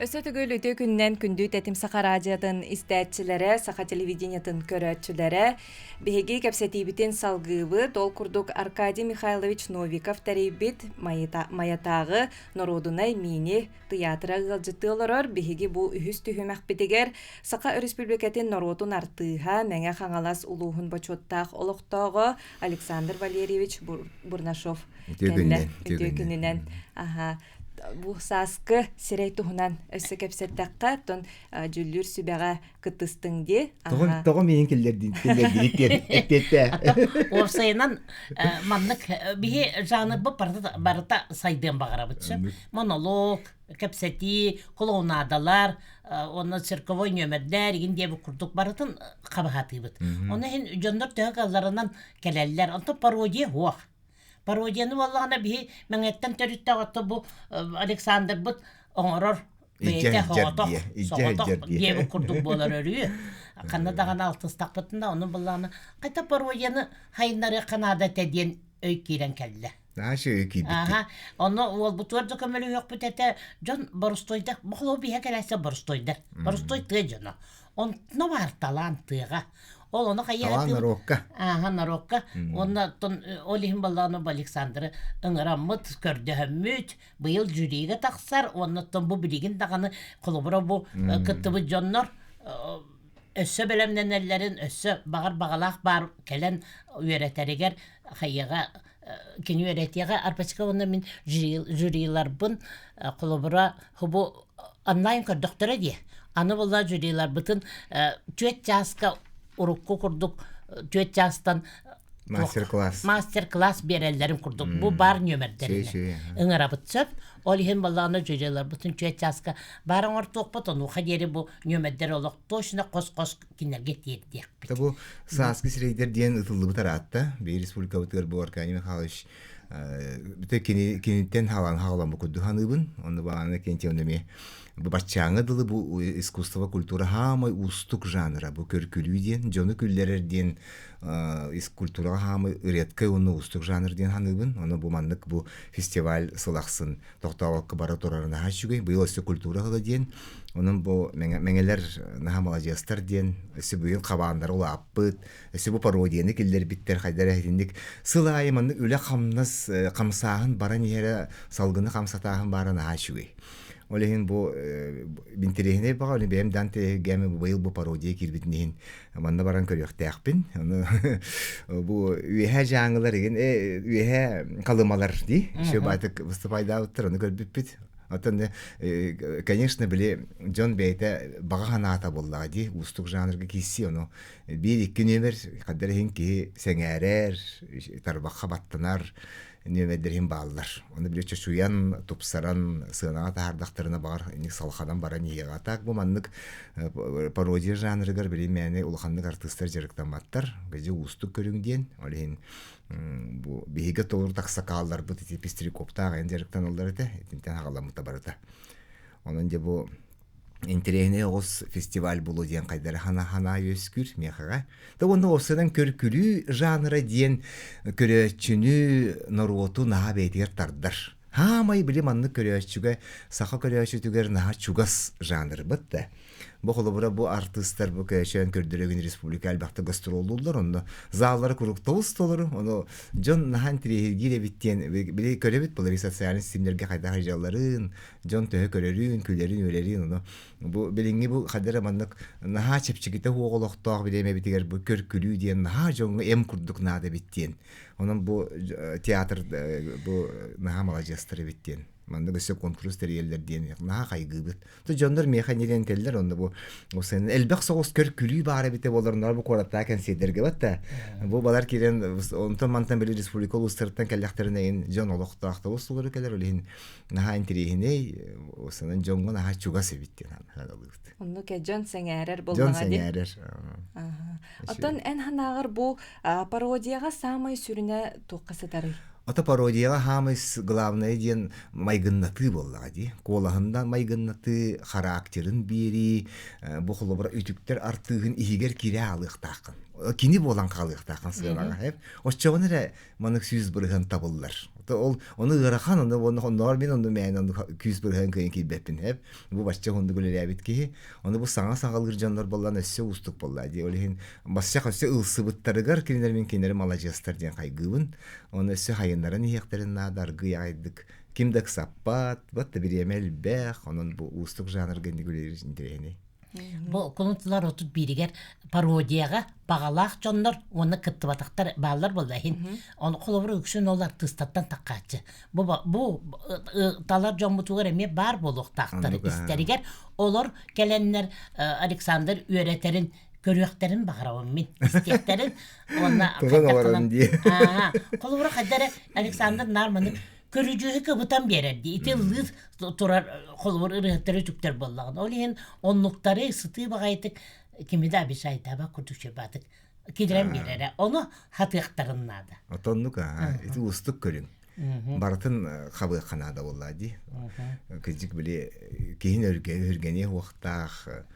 Speaker 1: Өсөтүгөл өтө күннен күндү тетим Саха радиотын истәтчиләре, Саха телевидениятын көрәтчиләре, биһиги кепсетибитин салгыбы тол курдук Аркадий Михайлович Новиков терибит маятагы народунай мини театра ылжыты олорор, биһиги бу үһүс түһүмәхбитигер Саха республикатын народун артыха мәңә хаңалас улуһун бочоттах олохтого Александр Валерьевич Бурнашов. Күннен. Аха. Бу саскы сирей туһунан өссө кепсеттакка тон жүллүр сүбәгә кытыстың ди.
Speaker 6: Тоғын менен келдердин.
Speaker 2: Орсайынан маннык бихи жанр бу барыта сайдын багарабытчы. Монолог, кепсети, колонадалар, оны цирковой нөмерлер, инде бу курдук барытын кабахатыбыт. Оны хин жондар төгалларынан келеллер, онто пародия хуак. Пародияны валлағына бихи мәңеттен төріттағатты бұл Александр бұд оңырыр бейте соғатық дебі күрдік болар өрі. Қанадаған алтыстақ бұтында оның валлағына қайта пародияны хайынары қанада тәден өй кейрен кәлді.
Speaker 6: Нашы өй кейбітті.
Speaker 2: Оны ол бұтуарды көмелі өк бұтеті жон борыстойды, бұқылу бейе кәләсе борыстойды. Борыстой тұғы жоны. Оны бар талан тұға. Ол оны қайяға
Speaker 6: нарокка.
Speaker 2: Нарокка. Оны олихин балланы Александры ыңыраммыт, көрдөһөммүт, быйыл жүрейге тақсар, оны бұл білеген дағаны құлыбыра бұл күттібі жоннор өссө бәлемнен әллерін, өссө бағалақ бар кәлен үйеретерегер қайяға кені үйеретеге арпачқа оны мен жүрейлар бұн құлыбыра бұл онлайн көрдіқтірі де. Аны бұлла жүрейлар бұтын түйет жасқа урукку курдук төт жастан мастер-класс берелерин курдук. Бу бар нөмердерин. Ыңырабыт сөп, ол ихин балланы жүрелер бүтін төт жасқа барын ортук бұтын уха дери бу нөмердер олық тошына қос-қос кинерге тиетдек.
Speaker 6: Бу сааски сирейдер диен ытылды бұтар атта. Бей республика бұтығыр бу Аркадий Михайлович бүті кенеттен халан бұ күдді ханыбын. Оны бағаны кенте өндеме бачаңы дылы бу искусство культура хамай устук жанра бу көркүлүү ден жону күллерер ден культура хамай редкы уну устук жанр ден ханыбын. Оны бу маннык бу фестиваль сылаксын токтоолукка бара турарына хачугай быйыл өсө культура хылы ден. Onun bu mengeler nahamalajastır diyen, ösü bugün kabanlar ulapıt, ösü bu parodiyeni killer bitter haydar ehdindik. Sıla ayımanlık öyle kamnas, kamsağın baran yere salgını kamsatağın baran haşuy. Олехин бу бинтерехне бага оле бем данте геме быйыл бу пародия кирбитнин. Манна баран көрөктәкпин. Аны бу үһә жаңылар деген үһә калымалар ди. Шөбатык выступайда уттыр, аны көрбүппит. Атын конечно биле Джон Бейте бага ханата боллага ди. Устук жанрга кисси ону бир икки нөмер кадерин ки сеңәрер, тарбакка баттанар нөмедерин баалар. Оны биле чөшуян тупсаран сыгына таардактарына бар, эник салхадан бара ниега так бу маннык пародия жанрыгар биле мәне улханнык артисттар жарыктаматтар. Гыжы устук көрүңден, олен бу биге толур таксакаллар бу типистрикоптага жарыктан олдар эте, тинтен хагаламыта барыта. Онун же бу интерегне ос фестиваль болу диен кайдары хана өскүр мехага. Да оны осыдан көркүлүү жанры диен көрөчүнү нороту наha бетер тардар. Хамай билим анны көрөчүгө саха көрөчүтүгөр наha чугас жанры бытта. Бу холобура бу артисттар бу көчөн көрдөрөгүн республика албакта гастролдулар, онда заллары куруктабыз толору, оны Джон нахан тирегире биттен били көрөбүт булар социаль системдерге кайда хажаларын, Джон тө көрөрүн, күлөрүн, өлөрүн, оны бу билинги бу кадара мандык наха чепчигите хуголоктог билеме битигер бу көркүлүү диен наха жоңго эм курдук наада биттен. Онун бу театр бу наха малажастыры биттен. Манда көсөп конкурс терелер диен наха кайгыбыт. То жондор механилен теллер онда бу сен элбек согус көркүлүү баары бите болорунар бу кората консидерге батта. Бу балар кирен онтон мантан били республика улустардан келлектеринен жон олоктакта усулары келер олин наха интерихине осанан жонго наха чугасы биттен ханалыбыт.
Speaker 1: Онну кеджон сеңәрер
Speaker 6: Жон
Speaker 1: болмага ди.
Speaker 6: сеңәрер.
Speaker 1: Отон эн ханагыр бу пародияга самай сүрүнө туккасытары.
Speaker 6: Ата пародияга хамыс главный диен майгыннаты боллага ди. Колахында майгыннаты характерин бери, бу холобра үтүктер артыгын игер кире алыктакын. Кини болан калыктакын сыйлага хеп. Оччогонере манык сүз бырыгын табыллар. Ол оны ырахан оны оннор мен онду мен онду күз бырыгын кыйын кийбеппин хеп. Бу башча онду гөлелебит ки, оны бу саңа саңалгыр жандар боллан өссө устук болла ди. Олин басча көсө ылсыбыттарыгар кинер мен кинер малажастар ден кайгыбын. Оны өссө хайындарын иектерин надар гыйайдык. Кимдек саппат, батта биремел бэх, онун бу устук жанр генди гөлелерин.
Speaker 2: Бу конутлар отут биригер пародияга багалак жоннор оны кыттыбатактар баалар болдайын. Оны колобур үксүн олар тыстаттан таккачы. Бу талар жомутугар эме бар болуктактар истеригер олар келеннер Александр үйрөтерин көрөктерин багарабын мен истектерин онна
Speaker 6: Туган ди.
Speaker 2: Колобур кадары Александр Нарманы көрүжүгө кыбытан берерди. Ити лыз турар колбор ырыттары түктөр боллаган. Олен оннуктары сыты багайтык кимиде абишайта курдучу батык. Кидрем берере. Оны хатыктарыннады.
Speaker 6: Отоннука, ити устук көрүң. Бартын кабы канада боллади. Кызык биле кейін өргене уактах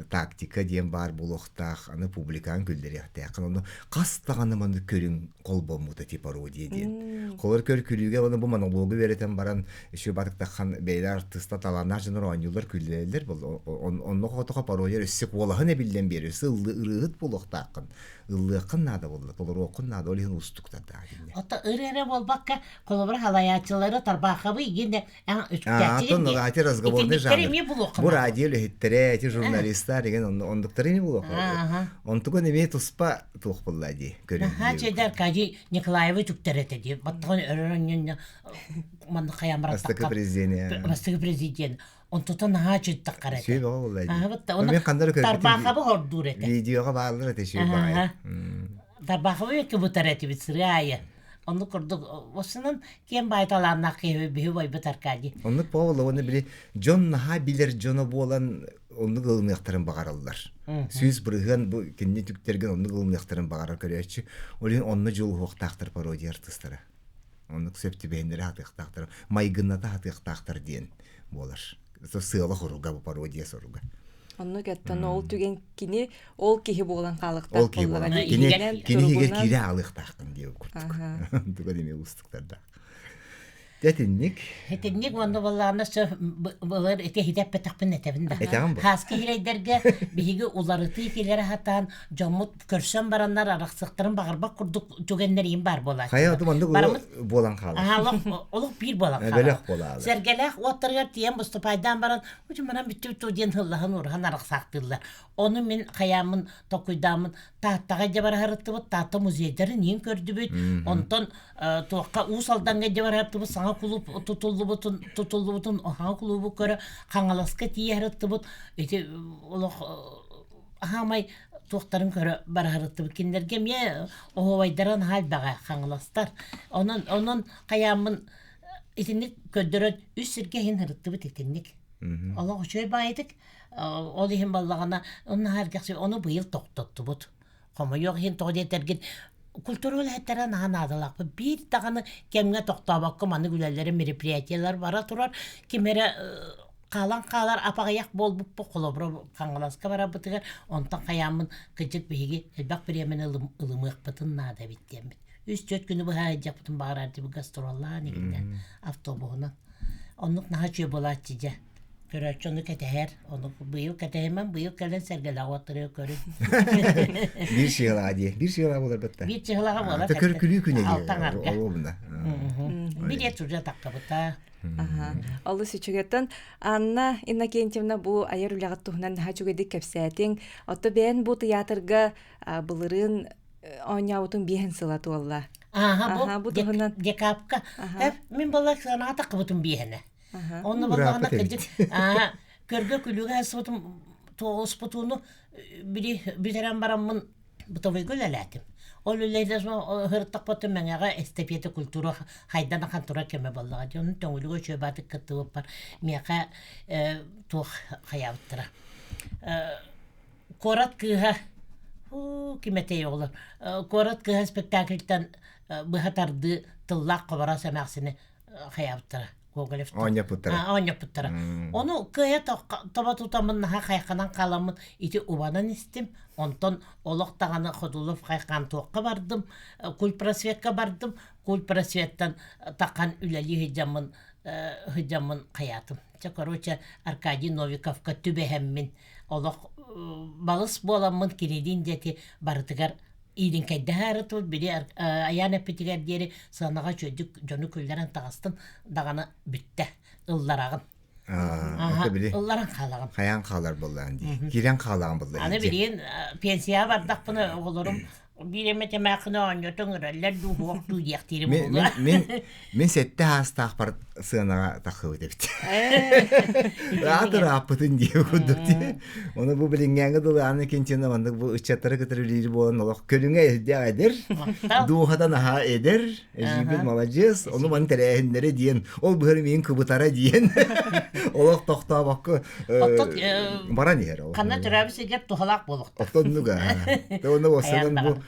Speaker 6: тактика диен бар булуктах, аны публикан күлдеректе. Аны кастаганы маны көрүң колбомута тип пародия диен. Колор көркүлүүгө аны бу монологу беретен баран иши батыктакан бейлер артиста таланар жанр оюлар күлдерелер. Онно котока пародия өссөк болагын билден берерсе ырыгыт булуктакын. Ыллыкын нада болду. Колор окун нада олин устуктарда.
Speaker 2: Ата ырере болбакка колобур халаячылары тарбакабы игенде өчкәче.
Speaker 6: Атын нагати разговорный жанр. Бу радио хиттере, эти журналисттар деген ондуктары не було. Онтугон эме туспа тух буллади.
Speaker 2: Ха чедер кажи Николаевы түктерете ди. Баттан өрөннөн манда каямрат
Speaker 6: Астык президент.
Speaker 2: Астык президент. Онтотон хачыт таккарат.
Speaker 6: Шүй болла ди.
Speaker 2: Батта оны тарбакабы хордур эте.
Speaker 6: Видеога баалар эте шүй баа.
Speaker 2: Тарбакабы кебутерети битсирая. Onu kurduk. Osının ken baytalarına kıyı bir boy bitarkadı.
Speaker 6: Onu Paula onu bile John naha bilir John'a bu olan onu gılmıyaktarın bağırırlar. Süz bırıgan bu kendi tüktergen onu gılmıyaktarın bağırır körüyatçı. Olin onu jol huqtaqtır parodiya artistları. Onu septi beğenleri hatıqtaqtır. Maygınata hatıqtaqtır diyen bolar. Sığala xuruga bu parodiya soruga.
Speaker 1: Onu getten ol tügen kini ol kihi bolan kalıqtaq.
Speaker 6: Ol kihi bolan. Kini higer kire alıqtaqın diye kurtuk. Duga deme ustuklarda. Дәтинник.
Speaker 2: Хетинник онда балларына былар эте хидеп петақпын этебинде.
Speaker 6: Этеган бу.
Speaker 2: Хаски хилейдерге биһиги уларыты келер хатан жомут көрсөн бараннар араксыктырын багырбак курдук жүгеннерин бар болар.
Speaker 6: Хая аты манда
Speaker 2: Барамыз-
Speaker 6: болан калыр.
Speaker 2: Олық бір болан
Speaker 6: Бөлек болалы.
Speaker 2: Сергелек оттыргар тиен Мустапайдан баран, үчі мынан бүтті туден хыллахын урхан арақсақтылар. Оны мен қаямын, токуйдамын, таттаға жабар харытты бұд, татты музейдерін ең көрді бүд. Онтон туаққа уусалданға жабар харытты бұд, саңа клуб тұтылды бұтын, оған клубы көрі, қаңаласқа тие харытты бұд. Өте олық ахамай туақтарын көрі бар харытты бұд. Кендерге ме оғавайдаран хал баға қаңаластар. Onun қаямын итинник көддөрөт үс сирге хин харытты бұд итинник. Ола очой байдык. Ол ихин баллагана онна харгаксы оны быйыл токтотту бут. Кома yok хин тоодетерген культурал хеттерен анадалак. Bir таганы кемге токтабакка маны күләләре мероприятиялар бара турар. Кимере калар апагаяк болбуп колобро каңгаласка бара бутыгар. Онтан каямын кыжык биги элбак биремен ылымык бытын нада биттем. 3-4 күнү бу хаҗак бутын багарарды бу гастроллар нигинде автобуна. Онук нахачы болатчы. Көрәчөндү кетер, оны быйыл кетемен, быйыл келен сергеле отыры көрү.
Speaker 6: Bir şıgıla diye. Bir şıgıla bulur betta.
Speaker 2: Bir чыгылага болар.
Speaker 6: Текер күлü күне
Speaker 2: Алтан арга.
Speaker 6: Олобунда.
Speaker 2: Bir etүрҗә таккабыта.
Speaker 1: Олы сүчүгеттен Анна Иннокентьевна бу айыр үлягат туһунан хачугедик кепсәтин. Отто бен бу театрга былырын оняутун биһен сылату алла.
Speaker 2: Ага,
Speaker 1: бу
Speaker 2: бу
Speaker 1: туһунан.
Speaker 2: декапка. Мен балак сана таккабытын биһене. Оны баллагана
Speaker 6: Бырапыт
Speaker 2: кыжык. Көргө күлүгө асытым тоос бутуну битерен бараммын бутовой гөләләтим. Ол үләйдәс хырттак потым менгәгә эстепиете культура хайдан хантура кеме баллага. Җонун төңүлүгө чөбаты кытып бар. Мияка тух хаяттыра. Корат кыга кимете йолар. Корат кыга спектакльтан быхатарды тыллак кабара сәмәксене хаяттыра. Гоголев.
Speaker 6: Оня путара.
Speaker 2: Оня путара. Onu kıya taba tutamın ha kaykanan kalamın iti ubadan istim. Ondan olaq tağını Xodulov kaykan toqqa bardım. Kul prasvetka bardım. Kul prasvettan taqan üleli hıcamın kayatım. Çakoroça Arkadiy Novikovka tübehemmin. Olaq balыс bolamın kiredin deti barıtıgar İdin kayda haratı biri ayağına pitiger diyeri sanağa çözdük jonu külleren tağastın dağını bütte ıllarağın.
Speaker 6: Ata biri.
Speaker 2: Ilların kalağın.
Speaker 6: Kayan kalar bullan diye. Giren kalan bullan.
Speaker 2: Ana biriyim pensiya bardak bunu olurum. Bir emete makine oynatın ırarlar duhuak duyak dirim olur.
Speaker 6: Men sette hasta akbar sığınağa takıp edip. Rahatır apıtın diye kuduk diye. Onu bu bilingenge dolu anne kençene bandık bu ıçatları kıtırılıydı bu olan olak. Kölüne eder. Duhadan aha eder. Ejibet malacağız. Onu bana telehenlere diyen. Ol bıhırım en kıbıtara diyen. Olak tokta bakı. Bara niher o.
Speaker 2: Kanna türabisi gep tuhalak boluk.
Speaker 6: Otton nuga. Onu olsanın bu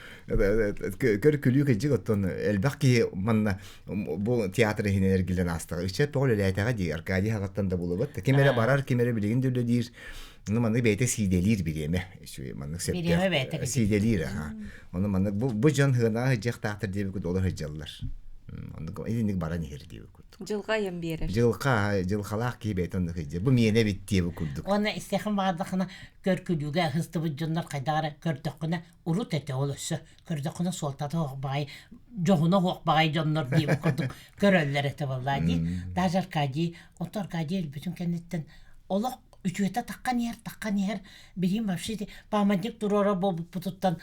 Speaker 6: kör külü kecik otton elbak ki manna bu tiyatro hineler gilen astığı. İşte böyle leytağa diye Arkadiy hakattan da bulubat. Kimere barar kimere bilgin döyle dir. Onu manna beyte sidelir bileme. Şu manna septe. Sidelir ha. Onu manna bu can hına hıcak tahtır diye bir dolar hıcallar. Onu izinlik bara niher diye bir
Speaker 1: Жылга ям берер.
Speaker 6: Жылқалақ кей бейтон хыжы. Бу миене битти бу курдук.
Speaker 2: Ona istehim bardakına körkülüge hızlı bu cunlar kaydağara kördöküne urut ete olursa kördöküne soltadı hoq bağay joğuna hoq bağay cunlar diye bu kurduk köröller ete vallahi diye. Daj Arkadiy, otu Arkadiy bütün kendinden olaq üçüete takkan yer bileyim vapşi de pamadik durora bol pututtan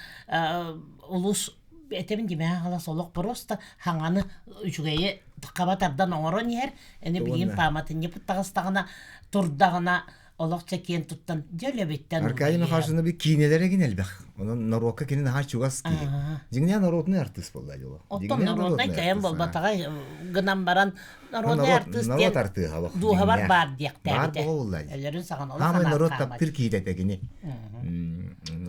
Speaker 2: ulus etemin dime halas olaq prosta hangаны üçügeyi qabatardan oğron yer. Eni bileyim pamatın yapıp tağıstağına turdağına olaq çekiyen tuttan jöle bitten.
Speaker 6: Arkadiy karşısında bir kinelere ginel bak. Onun Norokka kinin ha çugas ki. Jingnya Norokni artist bolda yola.
Speaker 2: Otton Norokni kayan bol bataga gınan baran Norokni artist diye.
Speaker 6: Norok artı ha bak.
Speaker 2: Duha var diye
Speaker 6: Var bu vallahi.
Speaker 2: Ellerin sağan olaq.
Speaker 6: Ama Norok da Türkiye'de tegini.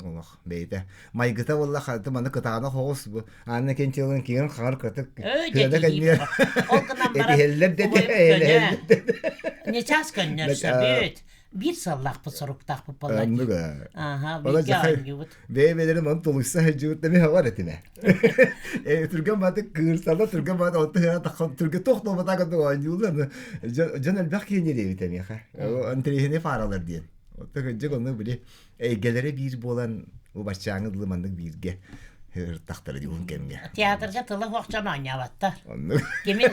Speaker 6: Allah beyde. Maygıta vallahi hatı bana kıtağına hoğuz bu. Anne kençelin kiyen xar kıtık.
Speaker 2: Öyle değil. O gınan baran.
Speaker 6: Eti heller dedi.
Speaker 2: Ne ças gönderse büyüt. bir sallaq bu soruktaq bu pala.
Speaker 6: Anlıga.
Speaker 2: Aha,
Speaker 6: Ola
Speaker 2: bir
Speaker 6: jahay.
Speaker 2: gağın
Speaker 6: Beyebelerim onu doluysa hıcıvıt deme hava etime. Türkan batı kırsalla Türkan batı otu hera takım Türkan tohtu bata kadar oynuyorlar. Can elbak yeniri bitemi ha. O antrehine faralar diyen. Otu hıcık onu bile gelere bir bolan o başçağını dımandık birge. Hırtakları diyorsun kemge.
Speaker 2: Teatrga tılıq oqcan oynayavattар.
Speaker 6: Anlıga.
Speaker 2: Kimin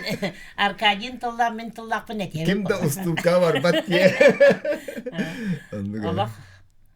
Speaker 2: Arkadin tıllar, min tıllar bu ne diye.
Speaker 6: Kimde uslupka var bat diye. Anlıga.
Speaker 2: Allah.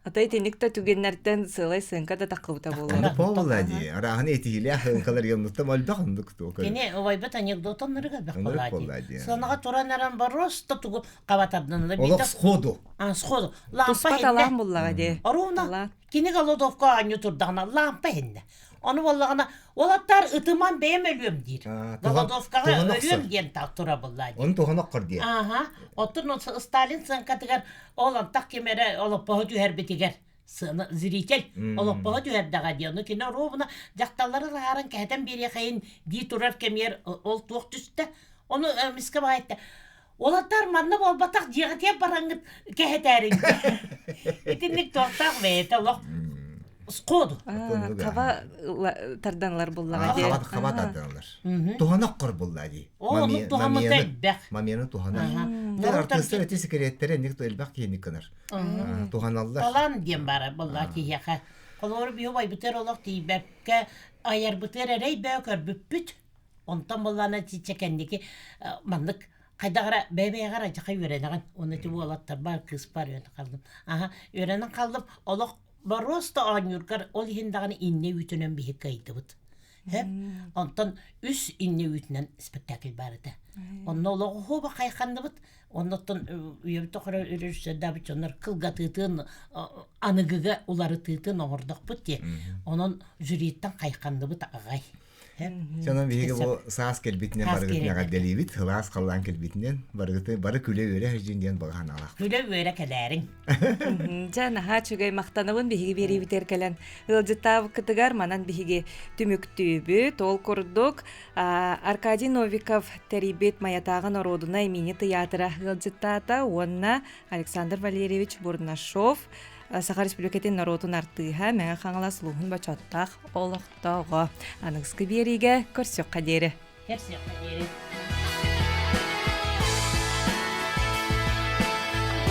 Speaker 1: Атый тенникте түгеннәрдән сылай сынка да тақыута
Speaker 6: Аны
Speaker 1: булыр.
Speaker 6: повола ди. Араханы этихиле хынкалар янныкта мальбак ындык то.
Speaker 2: Кене овайбыт анекдотоннырга бак
Speaker 6: Онырык
Speaker 2: болады.
Speaker 6: болады,
Speaker 2: Сонаға туранаран бароста тугу кабатабдынлы
Speaker 6: Олак сходу.
Speaker 2: сходу. Лампа
Speaker 1: Туспа талам буллага де.
Speaker 2: Оруна. Кене голодовка аню турдагына лампа хенне. Onu vallagana olattar ıtıman beğem ölüyorum dir. Голодовкага
Speaker 6: туган
Speaker 2: ölüyorum
Speaker 6: окса.
Speaker 2: diyen taqtura bulladı.
Speaker 6: Onu tohana kır diye.
Speaker 2: Aha. Otun o Stalin sınkatıgar olan tak kemere olup bağı düher bitiger. Sığını ziritel olup bağı düher dağa diyor. Onu kine ruhuna jaktalları raharın kehten bir yakayın di turar kemer ol tuğ tüstte. Onu miske bağıttı. Olatlar manna bol batak diğatiye barangıt keheterin. Etinlik tohtaq ve etalok. Skodu.
Speaker 1: Кава тарданлар буллага де.
Speaker 6: Хабат адалар. Тоhana kır bulla di.
Speaker 2: Onu tohamı telbek.
Speaker 6: Mamiyanı tohana. Ne
Speaker 2: Doğru
Speaker 6: arkadaşlar öte sekrettere ne to elbak yeni kınar. Tohanalar.
Speaker 2: Falan diyem bara vallahi yaka. Kolor bir bay biter olak diye bekke ayar biter erey bekar büpüt. Ondan bollana çekendiki mandık kaydagara bebeğe gara çakay öğrenegan. Onu tibu alattar bar kız par kaldım. Aha öğrenen kaldım. Olak barosta anyurkar ol hindagını inne ütünen bir hikaydı bud. Hep ondan üs inne ütünen spektakl barıdı. Ondan olağı hoba kaykandı bud. Ondan üyebi tokara ürürse dabit onlar kılga tığtığın anıgıga uları tığtığın oğurdak bud diye. Onun jüriyetten kaykandı bud ağay.
Speaker 6: Canım bir bu sağız kelbitinden barıgıtına gaddeli bit. Hılas kallan kelbitinden barı küle öyle her jinden bağhan alaq.
Speaker 2: Küle böyle kederin.
Speaker 1: Жана хачугай мактаныбын биһиги бери битер келен. Ылжытабы кытыгар манан биһиги түмүктүүбү тол курдук. Аркадий Новиков терибет маятагы народуна имени театра ылжытата онна Александр Валерьевич Бурнашов Саха Республикатын народун артыха мәңә хаңалас лухун бачаттах олохтого. Аныгскы бериге көрсөк кадери.
Speaker 2: Her şey kederin.